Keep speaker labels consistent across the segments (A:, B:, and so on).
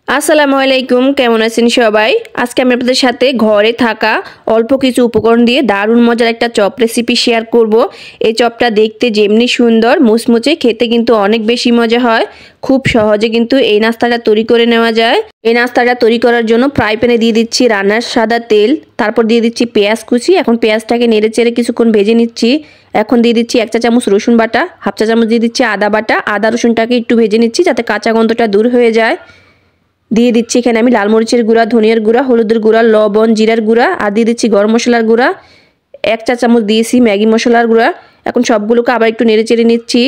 A: আসসালামু আলাইকুম, কেমন আছেন সবাই? আজকে আমি আপনাদের সাথে ঘরে থাকা অল্প কিছু উপকরণ দিয়ে দারুণ মজার একটা চপ রেসিপি শেয়ার করব। এই চপটা দেখতে যেমনি সুন্দর, মুচমুচে, খেতে কিন্তু অনেক বেশি মজা হয়। খুব সহজে কিন্তু এই নাস্তাটা তৈরি করে নেওয়া যায়। এই নাস্তাটা তৈরি করার জন্য ফ্রাই প্যানে দিয়ে দিচ্ছি রান্নার সাদা তেল, তারপর দিয়ে দিচ্ছি পেঁয়াজ কুচি। এখন পেঁয়াজটাকে নেড়ে চেড়ে কিছুক্ষণ ভেজে নিচ্ছি। এখন দিয়ে দিচ্ছি 1 চা চামচ রসুন বাটা, হাফ চা চামচ দিয়ে দিচ্ছি আদা বাটা। আদা রসুনটাকে একটু ভেজে নিচ্ছি যাতে কাঁচা গন্ধটা দূর হয়ে যায়। দিয়ে দিচ্ছি এখানে আমি লাল মরিচের গুঁড়া, ধনিয়ার গুঁড়া, হলুদের গুঁড়া, লবণ, জিরার গুঁড়া, আর দিয়ে দিচ্ছি গরম মশলার গুঁড়া। 1 চা চামচ দিয়েছি ম্যাগি মশলার গুঁড়া। এখন সবগুলোকে আবার একটু নেড়ে চেড়ে নিচ্ছি।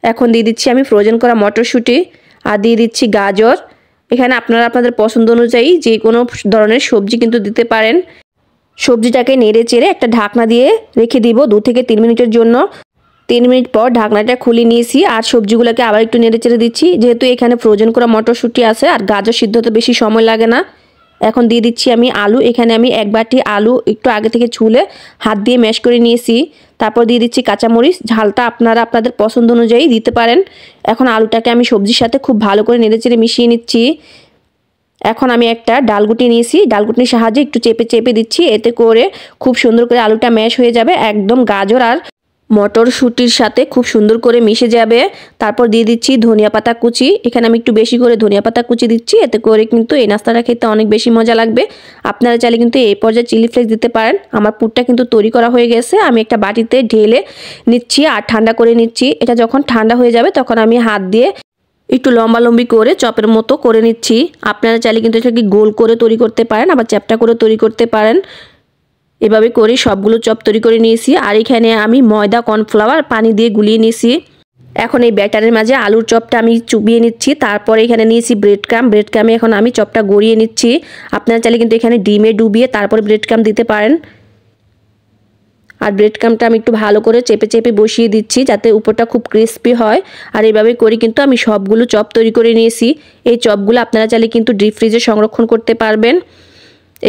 A: এখন দিয়ে দিচ্ছি আমি ফ্রোজেন করা মটরশুঁটি, আর দিয়ে দিচ্ছি গাজর। এখানে আপনারা আপনাদের পছন্দ অনুযায়ী যে কোনো ধরনের সবজি কিন্তু দিতে পারেন। সবজিটাকে নেড়ে চেড়ে একটা ঢাকনা দিয়ে রেখে দিব 2 থেকে 3 মিনিটের জন্য। 3 মিনিট পর ঢাকনাটা খুলে নিয়েছি আর সবজিগুলোকে আবার একটু নেড়ে চেড়ে দিচ্ছি। যেহেতু এখানে ফ্রোজেন করা মটরশুঁটি আছে আর গাজর সিদ্ধ হতে বেশি সময় লাগে না। এখন দিয়ে দিচ্ছি আমি আলু। এখানে আমি 1 বাটি আলু একটু আগে থেকে ছুলে হাত দিয়ে ম্যাশ করে নিয়েছি। তারপর দিয়ে দিচ্ছি কাঁচামরিচ। ঝালটা আপনারা আপনাদের পছন্দ অনুযায়ী দিতে পারেন। এখন আলুটাকে আমি সবজির সাথে খুব ভালো করে নেড়ে চেড়ে মিশিয়ে নিচ্ছি। এখন আমি একটা ডালগুটি নিয়েছি, ডালগুটির সাহায্যে একটু চেপে চেপে দিচ্ছি। এতে করে খুব সুন্দর করে আলুটা ম্যাশ হয়ে যাবে, একদম গাজর আর মটরশুঁটির সাথে খুব সুন্দর করে মিশে যাবে। তারপর দিয়ে দিচ্ছি ধনিয়া পাতা কুচি। এখানে আমি একটু বেশি করে ধনিয়া পাতা কুচি দিচ্ছি। এতে করে কিন্তু এই নাস্তাটা খেতে অনেক বেশি মজা লাগবে। আপনারা চাইলে কিন্তু এই পর্যায়ে চিলি ফ্লেক্স দিতে পারেন। আমার পুরটা কিন্তু তৈরি করা হয়ে গেছে। আমি একটা বাটিতে ঢেলে নিচ্ছি আর ঠান্ডা করে নিচ্ছি। এটা যখন ঠান্ডা হয়ে যাবে তখন আমি হাত দিয়ে একটু লম্বালম্বি করে চপের মতো করে নিচ্ছি। আপনারা চাইলে কিন্তু এটাকে গোল করে তৈরি করতে পারেন, আবার চ্যাপ্টা করে তৈরি করতে পারেন। এভাবে করে সবগুলো চপ তৈরি করে নিয়েছি। আর এখানে আমি ময়দা, কর্নফ্লাওয়ার, পানি দিয়ে গুলিয়ে নিয়েছি। এখন এই ব্যাটারের মাঝে আলুর চপটা আমি চুবিয়ে নিচ্ছি। তারপরে এখানে নিয়েছি ব্রেড ক্রাম্ব এখন আমি চপটা গড়িয়ে নিচ্ছি। আপনারা চাইলে কিন্তু এখানে ডিমে ডুবিয়ে তারপরে ব্রেড ক্রাম্ব দিতে পারেন। আর ব্রেড ক্রাম্বটা আমি একটু ভালো করে চেপে চেপে বসিয়ে দিচ্ছি যাতে উপরটা খুব ক্রিস্পি হয়। আর এইভাবে করে কিন্তু আমি সবগুলো চপ তৈরি করে নিয়েছি। এই চপগুলো আপনারা চাইলে কিন্তু ডিপ ফ্রিজে সংরক্ষণ করতে পারবেন।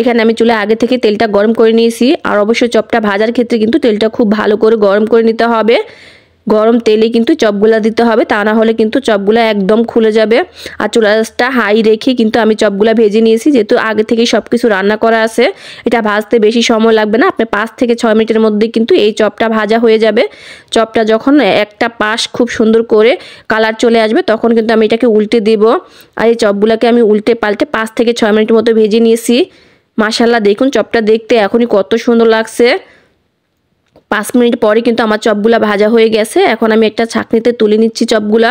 A: এখানে আমি চুলে আগে থেকে তেলটা গরম করে নিয়েছি। আর অবশ্যই চপটা ভাজার ক্ষেত্রে কিন্তু তেলটা খুব ভালো করে গরম করে নিতে হবে। গরম তেলে কিন্তু চপগুলা দিতে হবে, তা না হলে কিন্তু চপগুলা একদম খুলে যাবে। আর চুলাটা হাই রেখে কিন্তু আমি চপগুলা ভেজে নিয়েছি। যেহেতু আগে থেকেই সব কিছু রান্না করা আছে, এটা ভাজতে বেশি সময় লাগবে না। আপনি 5 থেকে 6 মিনিটের মধ্যে কিন্তু এই চপটা ভাজা হয়ে যাবে। চপটা যখন একটা পাশ খুব সুন্দর করে কালার চলে আসবে তখন কিন্তু আমি এটাকে উল্টে দেব। আর এই চপগুলাকে আমি উল্টে পাল্টে 5 থেকে 6 মিনিটের মতো ভেজে নিয়েছি। মাশাআল্লাহ, দেখুন চপটা দেখতে এখনই কত সুন্দর লাগছে। 5 মিনিট পরে কিন্তু আমার চপগুলা ভাজা হয়ে গেছে। এখন আমি একটা ছাঁকনিতে তুলে নিচ্ছি চপগুলা।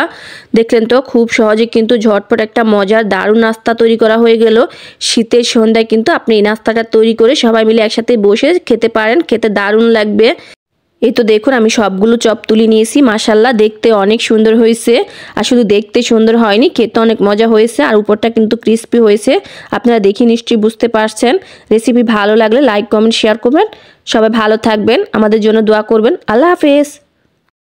A: দেখলেন তো, খুব সহজে কিন্তু ঝটপট একটা মজার দারুণ নাস্তা তৈরি করা হয়ে গেল। শীতের সন্ধ্যায় কিন্তু আপনি এই নাস্তাটা তৈরি করে সবাই মিলে একসাথে বসে খেতে পারেন, খেতে দারুণ লাগবে। এই তো দেখুন আমি সবগুলো চপ তুলে নিয়েছি। মাশাআল্লাহ, দেখতে অনেক সুন্দর হয়েছে। আর শুধু দেখতে সুন্দর হয়নি, খেতে অনেক মজা হয়েছে। আর উপরটা কিন্তু ক্রিস্পি হয়েছে। আপনারা দেখে নিশ্চয়ই বুঝতে পারছেন। রেসিপি ভালো লাগলে লাইক, কমেন্ট, শেয়ার করবেন। সবাই ভালো থাকবেন, আমাদের জন্য দোয়া করবেন। আল্লাহ হাফেজ।